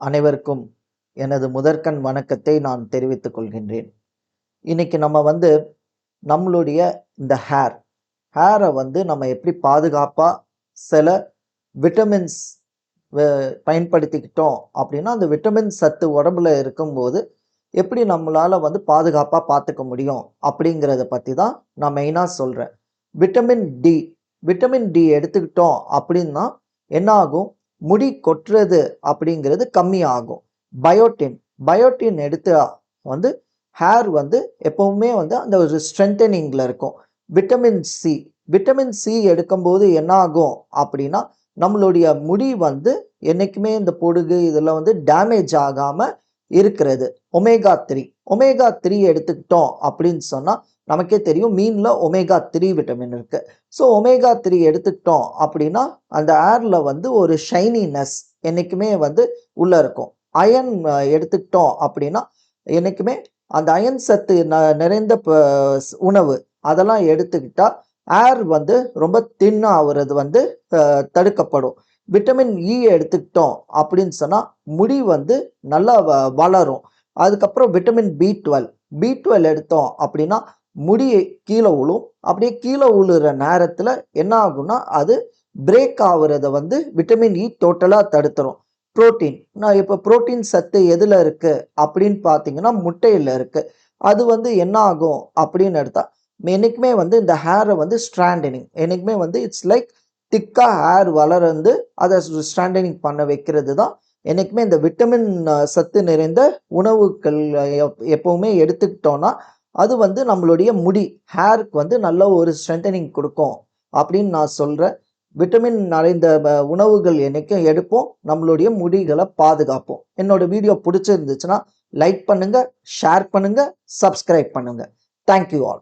அனைவருக்கும் எனது முதற்கண் வணக்கத்தை நான் தெரிவித்துக் கொள்கின்றேன். இன்னைக்கு நம்ம நம்மளுடைய இந்த ஹேரை நம்ம எப்படி பாதுகாப்பா சில விட்டமின்ஸ் பயன்படுத்திக்கிட்டோம் அப்படின்னா அந்த விட்டமின் சத்து உடம்புல இருக்கும்போது எப்படி நம்மளால பாதுகாப்பா பார்த்துக்க முடியும் அப்படிங்கிறத பத்தி தான் நான் மெயினா சொல்றேன். விட்டமின் டி எடுத்துக்கிட்டோம் அப்படின்னா என்ன ஆகும்? முடி கொட்டுறது அப்படிங்கிறது கம்மி ஆகும். பயோட்டின் எடுத்து ஹேர் எப்பவுமே அந்த ஒரு ஸ்ட்ரென்தனிங்ல இருக்கும். விட்டமின் சி எடுக்கும்போது என்ன ஆகும் அப்படின்னா நம்மளுடைய முடி என்னைக்குமே இந்த பொடுகு இதெல்லாம் டேமேஜ் ஆகாம இருக்கிறது. ஒமேகா த்ரீ எடுத்துக்கிட்டோம் அப்படின்னு சொன்னா நமக்கே தெரியும், மீன்ல ஒமேகா 3 விட்டமின் இருக்கு. ஸோ ஒமேகா 3 எடுத்துக்கிட்டோம் அப்படின்னா அந்த ஏர்ல ஒரு ஷைனினஸ் என்னைக்குமே உள்ள இருக்கும். அயன் எடுத்துக்கிட்டோம் அப்படின்னா என்னைக்குமே அந்த அயன் சத்து நிறைந்த உணவு அதெல்லாம் எடுத்துக்கிட்டா ஏர் ரொம்ப தின் ஆகுறது தடுக்கப்படும். விட்டமின் இ எடுத்துக்கிட்டோம் அப்படின்னு சொன்னா முடி நல்லா வளரும். அதுக்கப்புறம் விட்டமின் பி டுவெல் எடுத்தோம் அப்படின்னா முடி கீழே விழும். அப்படியே கீழே விழுற நேரத்துல என்ன ஆகும்னா அது பிரேக் ஆகுறத விட்டமின் இ டோட்டலா தடுத்துரும். நான் இப்ப புரோட்டீன் சத்து எதுல இருக்கு அப்படின்னு பாத்தீங்கன்னா முட்டையில இருக்கு. அது என்ன ஆகும் அப்படின்னு எடுத்தா என்னைக்குமே இந்த ஹேரை ஸ்ட்ராண்டனிங் என்னைக்குமே இட்ஸ் லைக் திக்கா ஹேர் வளர்ந்து அதை ஸ்ட்ராண்டனிங் பண்ண வைக்கிறது தான் என்னைக்குமே இந்த விட்டமின் சத்து நிறைந்த உணவுகள் எப்பவுமே எடுத்துக்கிட்டோம்னா அது நம்மளுடைய முடி ஹேருக்கு நல்ல ஒரு ஸ்ட்ரென்தனிங் கொடுக்கும் அப்படின்னு நான் சொல்றேன். விட்டமின் நிறைந்த உணவுகள் என்னைக்கும் எடுப்போம், நம்மளுடைய முடிகளை பாதுகாப்போம். என்னோட வீடியோ பிடிச்சிருந்துச்சுன்னா லைக் பண்ணுங்க, ஷேர் பண்ணுங்க, சப்ஸ்கிரைப் பண்ணுங்க. Thank you all.